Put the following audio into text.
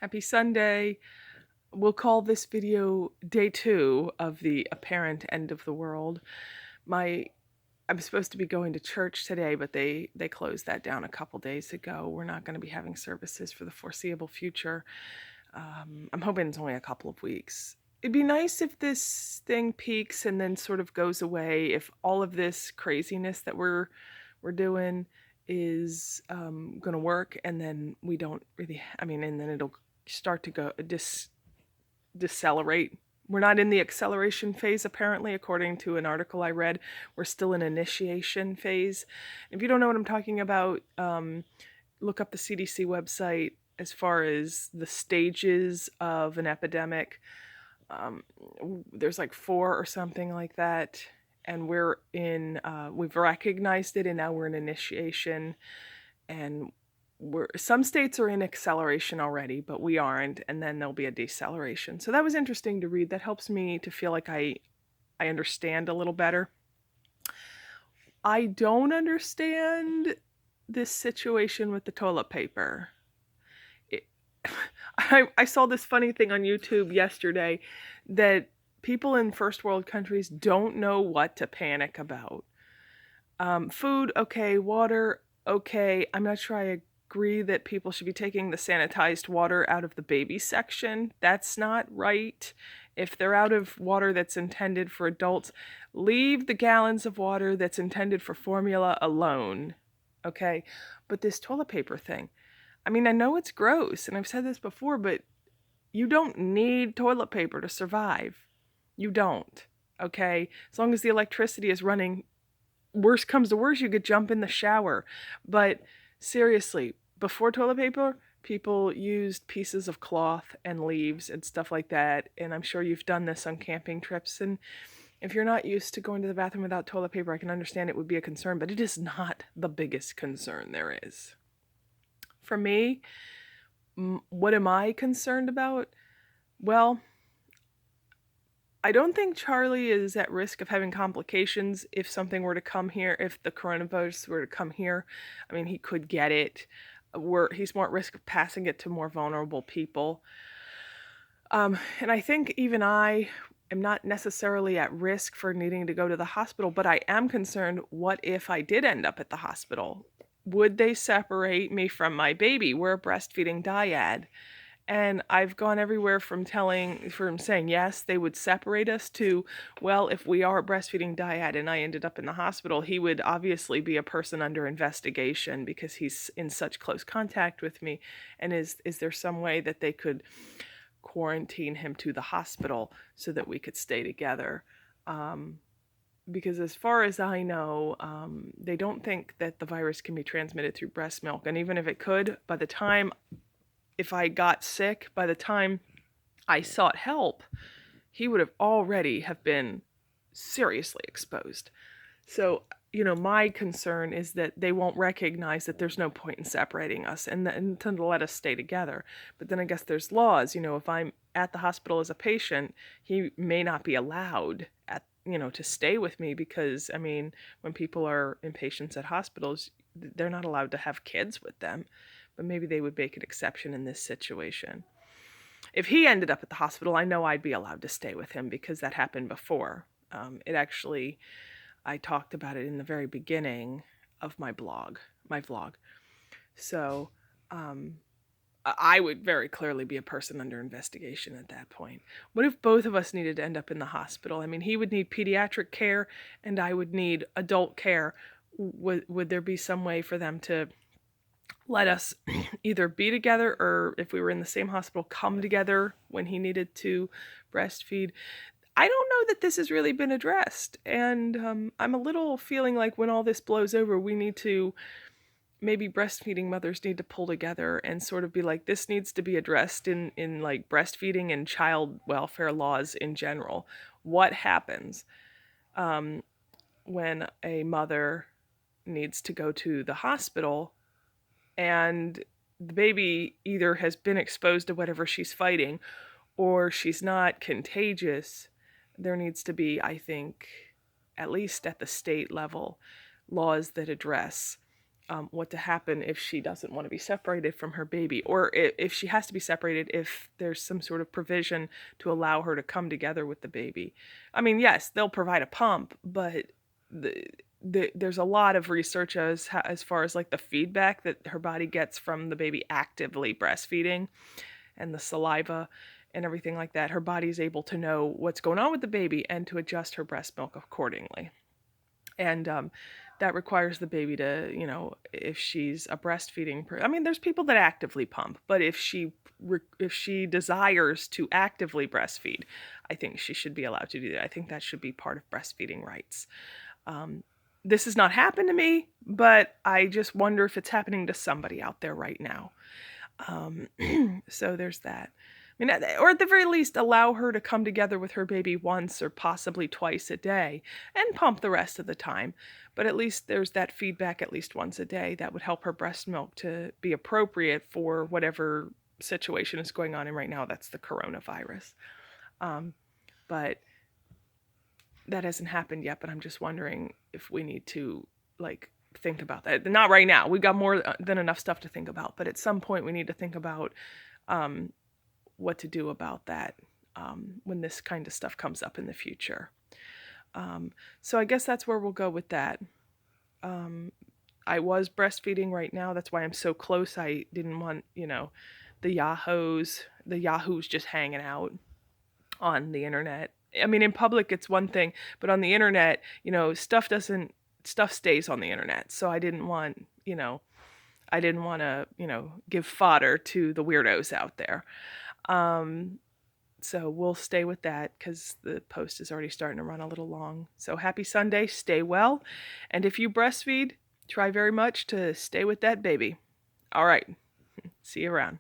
Happy Sunday. We'll call this video day 2 of the apparent end of the world. I'm supposed to be going to church today, but they closed that down a couple days ago. We're not going to be having services for the foreseeable future. I'm hoping it's only a couple of weeks. It'd be nice if this thing peaks and then sort of goes away, if all of this craziness that we're doing is going to work, and then we don't really, and then it'll start to go decelerate. We're not in the acceleration phase, apparently, according to an article I read. We're still in initiation phase. If you don't know what I'm talking about, look up the CDC website as far as the stages of an epidemic. There's like 4 or something like that, and we've recognized it, and now we're in initiation, and some states are in acceleration already, but we aren't, and then there'll be a deceleration. So that was interesting to read. That helps me to feel like I understand a little better. I don't understand this situation with the toilet paper. I saw this funny thing on YouTube yesterday that people in first world countries don't know what to panic about. Food, okay. Water, okay. I'm not sure I agree that people should be taking the sanitized water out of the baby section. That's not right. If they're out of water that's intended for adults, leave the gallons of water that's intended for formula alone. Okay? But this toilet paper thing, I know it's gross, and I've said this before, but you don't need toilet paper to survive. You don't. Okay? As long as the electricity is running, worst comes to worst, you could jump in the shower. But seriously, before toilet paper, people used pieces of cloth and leaves and stuff like that. And I'm sure you've done this on camping trips. And if you're not used to going to the bathroom without toilet paper, I can understand it would be a concern, but it is not the biggest concern there is. For me, what am I concerned about? Well, I don't think Charlie is at risk of having complications if something were to come here, if the coronavirus were to come here. He could get it. He's more at risk of passing it to more vulnerable people. And I think even I am not necessarily at risk for needing to go to the hospital, but I am concerned, what if I did end up at the hospital? Would they separate me from my baby? We're a breastfeeding dyad. And I've gone everywhere from saying yes, they would separate us, to, well, if we are a breastfeeding dyad and I ended up in the hospital, he would obviously be a person under investigation because he's in such close contact with me. And is there some way that they could quarantine him to the hospital so that we could stay together? Because as far as I know, they don't think that the virus can be transmitted through breast milk. And even if it could, if I got sick, by the time I sought help, he would have already have been seriously exposed. So, my concern is that they won't recognize that there's no point in separating us and to let us stay together. But then I guess there's laws. If I'm at the hospital as a patient, he may not be allowed to stay with me, because, when people are inpatients at hospitals, they're not allowed to have kids with them. But maybe they would make an exception in this situation. If he ended up at the hospital, I know I'd be allowed to stay with him, because that happened before. I talked about it in the very beginning of my vlog. So, I would very clearly be a person under investigation at that point. What if both of us needed to end up in the hospital? He would need pediatric care and I would need adult care. Would there be some way for them to let us either be together, or if we were in the same hospital, come together when he needed to breastfeed? I don't know that this has really been addressed. And I'm a little feeling like when all this blows over, maybe breastfeeding mothers need to pull together and sort of be like, this needs to be addressed in like breastfeeding and child welfare laws in general. What happens when a mother needs to go to the hospital and the baby either has been exposed to whatever she's fighting or she's not contagious? There needs to be, I think, at least at the state level, laws that address what to happen if she doesn't want to be separated from her baby, or if she has to be separated, if there's some sort of provision to allow her to come together with the baby. I mean, yes, they'll provide a pump, but there's a lot of research as far as like the feedback that her body gets from the baby actively breastfeeding, and the saliva and everything like that. Her body's able to know what's going on with the baby and to adjust her breast milk accordingly. And that requires the baby to, if she's a breastfeeding I mean, there's people that actively pump, but if she desires to actively breastfeed, I think she should be allowed to do that. I think that should be part of breastfeeding rights. This has not happened to me, but I just wonder if it's happening to somebody out there right now. So there's that. I mean, or at the very least, allow her to come together with her baby once or possibly twice a day and pump the rest of the time. But at least there's that feedback at least once a day that would help her breast milk to be appropriate for whatever situation is going on. And right now, that's the coronavirus. But that hasn't happened yet, but I'm just wondering if we need to, think about that. Not right now. We've got more than enough stuff to think about, but at some point we need to think about what to do about that when this kind of stuff comes up in the future. So I guess that's where we'll go with that. I was breastfeeding right now. That's why I'm so close. I didn't want, the yahoos just hanging out on the internet. I mean, in public it's one thing, but on the internet, stuff stays on the internet. So I didn't want to, give fodder to the weirdos out there. So we'll stay with that because the post is already starting to run a little long. So happy Sunday, stay well. And if you breastfeed, try very much to stay with that baby. All right, see you around.